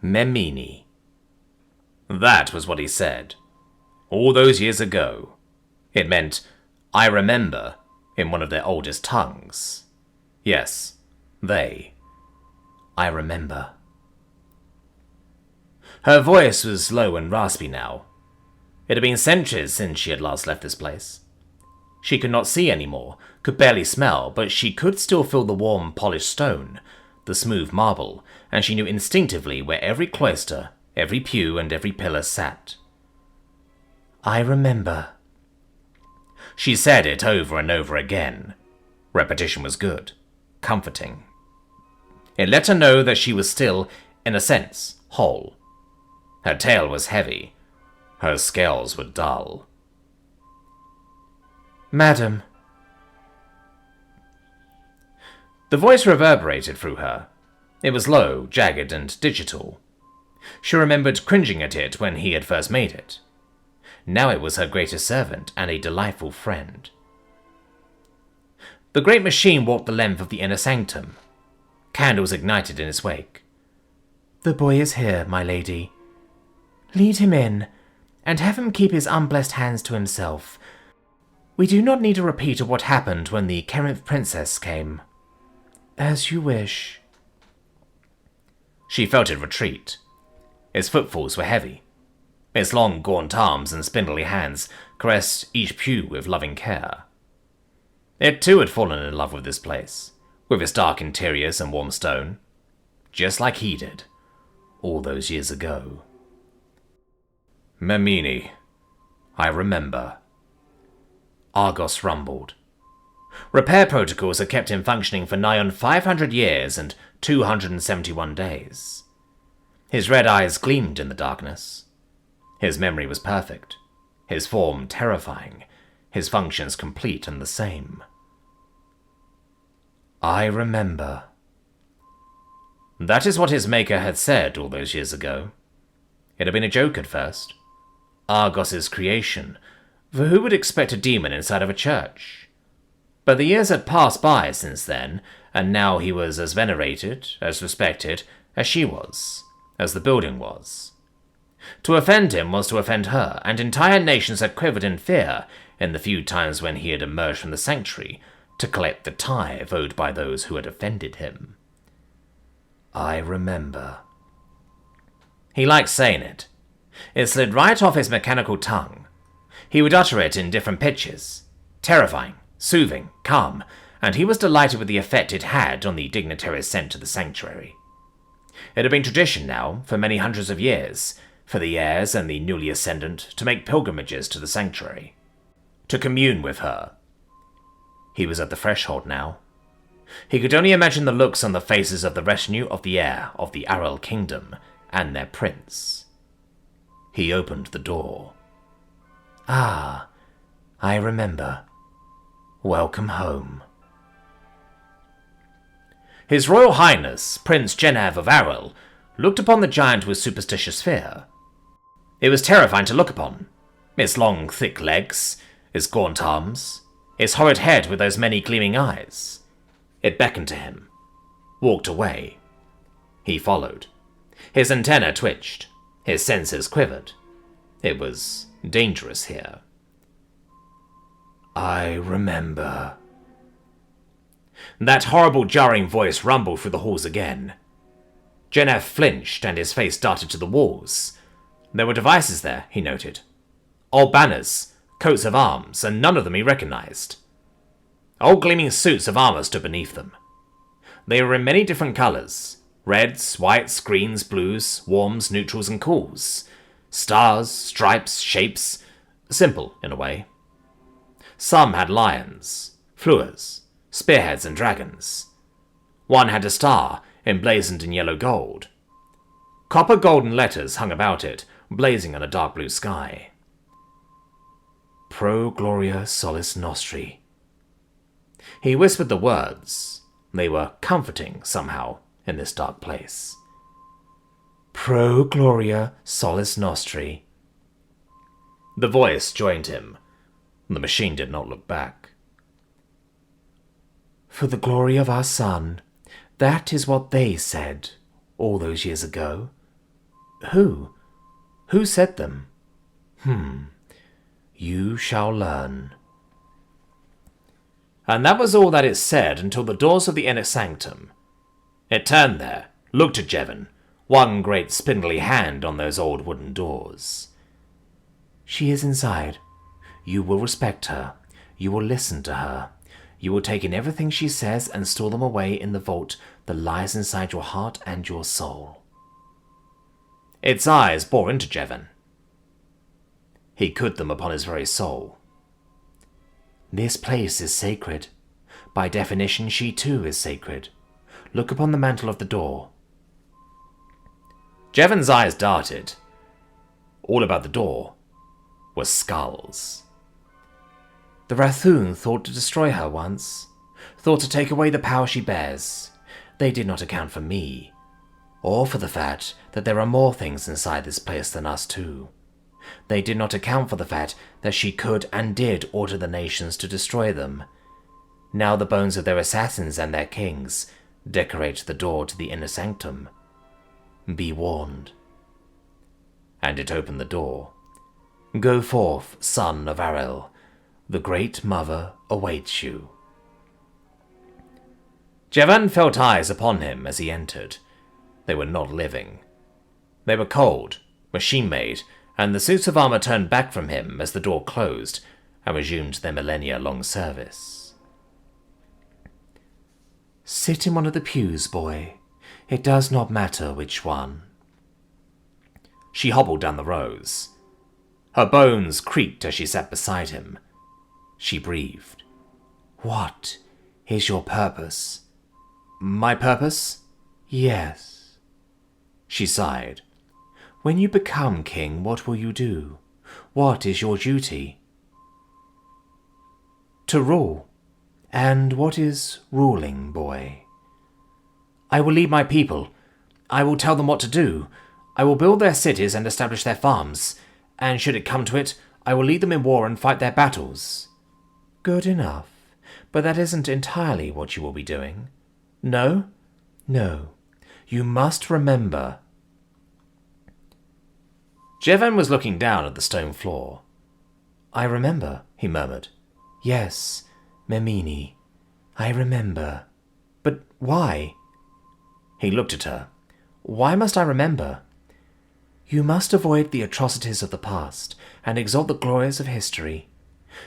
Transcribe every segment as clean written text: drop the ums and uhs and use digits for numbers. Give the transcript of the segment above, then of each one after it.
Memini. That was what he said. All those years ago. It meant, I remember, in one of their oldest tongues. Yes, they. I remember. Her voice was low and raspy now. It had been centuries since she had last left this place. She could not see anymore, could barely smell, but she could still feel the warm, polished stone, the smooth marble, and she knew instinctively where every cloister, every pew, and every pillar sat. I remember. She said it over and over again. Repetition was good, comforting. It let her know that she was still, in a sense, whole. Her tail was heavy. Her scales were dull. Madam. The voice reverberated through her. It was low, jagged, and digital. She remembered cringing at it when he had first made it. Now it was her greatest servant and a delightful friend. The great machine walked the length of the inner sanctum. Candles ignited in its wake. The boy is here, my lady. Lead him in, and have him keep his unblessed hands to himself. We do not need a repeat of what happened when the Kerinth princess came. As you wish. She felt it retreat. Its footfalls were heavy. Its long, gaunt arms and spindly hands caressed each pew with loving care. It too had fallen in love with this place, with its dark interiors and warm stone, just like he did, all those years ago. Memini, I remember. Argos rumbled. Repair protocols had kept him functioning for nigh on 500 years and 271 days. His red eyes gleamed in the darkness. His memory was perfect, his form terrifying, his functions complete and the same. I remember. That is what his maker had said all those years ago. It had been a joke at first. Argos's creation, for who would expect a demon inside of a church? But the years had passed by since then, and now he was as venerated, as respected, as she was, as the building was. To offend him was to offend her, and entire nations had quivered in fear in the few times when he had emerged from the sanctuary to collect the tithe owed by those who had offended him. I remember. He liked saying it. It slid right off his mechanical tongue. He would utter it in different pitches, terrifying, soothing, calm, and he was delighted with the effect it had on the dignitaries sent to the sanctuary. It had been tradition now, for many hundreds of years, for the heirs and the newly ascendant to make pilgrimages to the sanctuary, to commune with her. He was at the threshold now. He could only imagine the looks on the faces of the retinue of the heir of the Aral kingdom and their prince. He opened the door. Ah, I remember. Welcome home. His Royal Highness, Prince Genev of Aral, looked upon the giant with superstitious fear. It was terrifying to look upon. Its long, thick legs, its gaunt arms, its horrid head with those many gleaming eyes. It beckoned to him, walked away. He followed. His antennae twitched, his senses quivered. It was dangerous here. I remember. That horrible jarring voice rumbled through the halls again. Genev flinched and his face darted to the walls. There were devices there, he noted. Old banners, coats of arms, and none of them he recognized. Old gleaming suits of armor stood beneath them. They were in many different colors. Reds, whites, greens, blues, warms, neutrals, and cools. Stars, stripes, shapes. Simple, in a way. Some had lions, fluers, spearheads, and dragons. One had a star, emblazoned in yellow gold. Copper golden letters hung about it, blazing on a dark blue sky. Pro Gloria Solis Nostri. He whispered the words. They were comforting, somehow, in this dark place. Pro Gloria Solis Nostri. The voice joined him. The machine did not look back. For the glory of our son, that is what they said all those years ago. Who? Who said them? You shall learn. And that was all that it said until the doors of the inner sanctum. It turned there, looked at Jevon, one great spindly hand on those old wooden doors. She is inside. You will respect her. You will listen to her. You will take in everything she says and store them away in the vault that lies inside your heart and your soul. Its eyes bore into Jevon. He could them upon his very soul. This place is sacred. By definition, she too is sacred. Look upon the mantle of the door. Jevon's eyes darted. All about the door were skulls. The Rathun thought to destroy her once, thought to take away the power she bears. They did not account for me, or for the fact that there are more things inside this place than us two. They did not account for the fact that she could and did order the nations to destroy them. Now the bones of their assassins and their kings decorate the door to the inner sanctum. Be warned. And it opened the door. Go forth, son of Arel. The Great Mother awaits you. Jevon felt eyes upon him as he entered. They were not living. They were cold, machine-made, and the suits of armor turned back from him as the door closed and resumed their millennia-long service. Sit in one of the pews, boy. It does not matter which one. She hobbled down the rows. Her bones creaked as she sat beside him. She breathed. What is your purpose? My purpose? Yes. She sighed. When you become king, what will you do? What is your duty? To rule. And what is ruling, boy? I will lead my people. I will tell them what to do. I will build their cities and establish their farms. And should it come to it, I will lead them in war and fight their battles. Good enough. But that isn't entirely what you will be doing. No? No. You must remember. Jevon was looking down at the stone floor. I remember, he murmured. Yes, Memini. I remember. But why? He looked at her. Why must I remember? You must avoid the atrocities of the past and exalt the glories of history.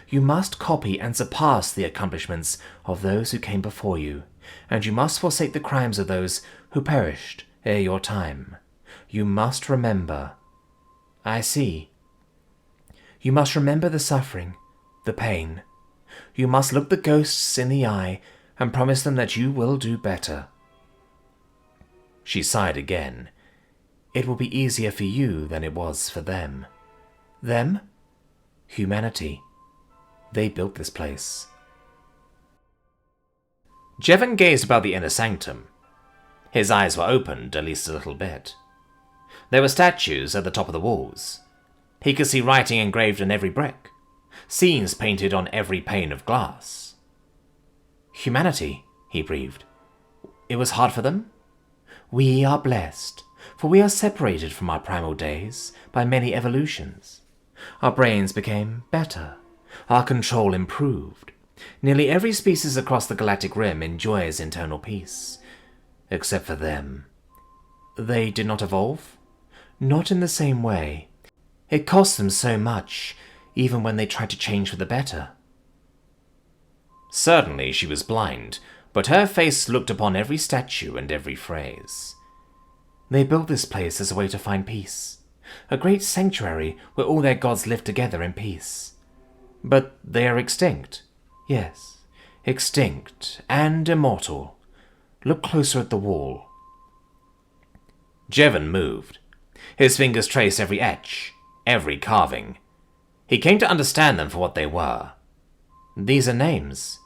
You must copy and surpass the accomplishments of those who came before you, and you must forsake the crimes of those who perished ere your time. You must remember. I see. You must remember the suffering, the pain. You must look the ghosts in the eye and promise them that you will do better. She sighed again. It will be easier for you than it was for them. Them? Humanity. They built this place. Jevon gazed about the inner sanctum. His eyes were opened at least a little bit. There were statues at the top of the walls. He could see writing engraved on every brick, scenes painted on every pane of glass. Humanity, he breathed. It was hard for them? We are blessed, for we are separated from our primal days by many evolutions. Our brains became better. Our control improved. Nearly every species across the galactic rim enjoys internal peace. Except for them. They did not evolve? Not in the same way. It cost them so much, even when they tried to change for the better. Certainly she was blind, but her face looked upon every statue and every phrase. They built this place as a way to find peace. A great sanctuary where all their gods lived together in peace. But they are extinct. Yes, extinct and immortal. Look closer at the wall. Jevon moved. His fingers traced every etch, every carving. He came to understand them for what they were. These are names.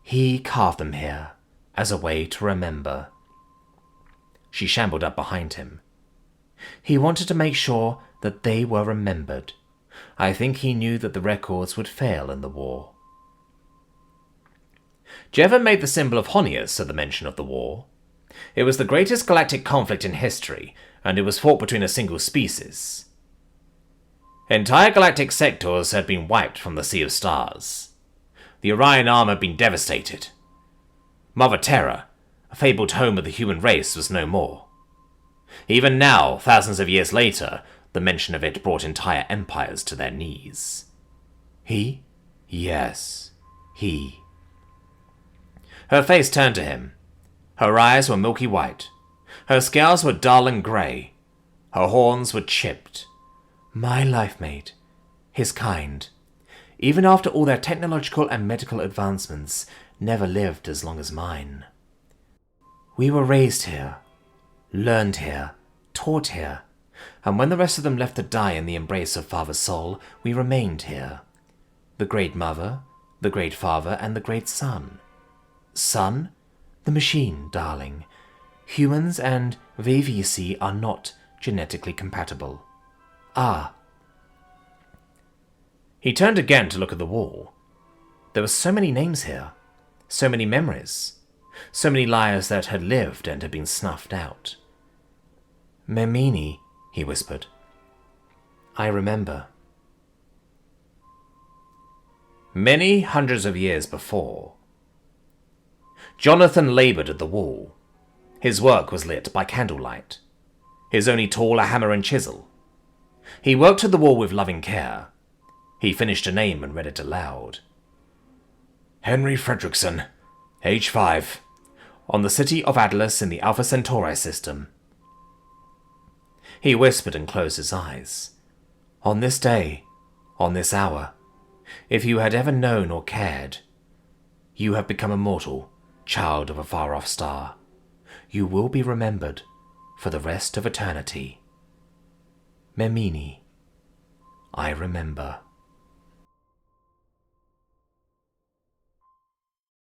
He carved them here, as a way to remember. She shambled up behind him. He wanted to make sure that they were remembered. I think he knew that the records would fail in the war. Jevon made the symbol of Honius at the mention of the war. It was the greatest galactic conflict in history, and it was fought between a single species. Entire galactic sectors had been wiped from the Sea of Stars. The Orion Arm had been devastated. Mother Terra, a fabled home of the human race, was no more. Even now, thousands of years later, the mention of it brought entire empires to their knees. He? Yes, he. Her face turned to him. Her eyes were milky white. Her scales were dull and grey. Her horns were chipped. My life mate. His kind. Even after all their technological and medical advancements, never lived as long as mine. We were raised here, learned here, taught here, and when the rest of them left to die in the embrace of Father Sol, we remained here. The Great Mother, the Great Father, and the Great Son. Son? The machine, darling. Humans and VVC are not genetically compatible. Ah. He turned again to look at the wall. There were so many names here, so many memories, so many lives that had lived and had been snuffed out. Memini, he whispered. I remember. Many hundreds of years before, Jonathan laboured at the wall. His work was lit by candlelight. His only tool a hammer and chisel. He worked at the wall with loving care. He finished a name and read it aloud. Henry Fredrickson, age 5, on the city of Atlas in the Alpha Centauri system. He whispered and closed his eyes. On this day, on this hour, if you had ever known or cared, you have become immortal, child of a far-off star. You will be remembered for the rest of eternity. Memini, I remember.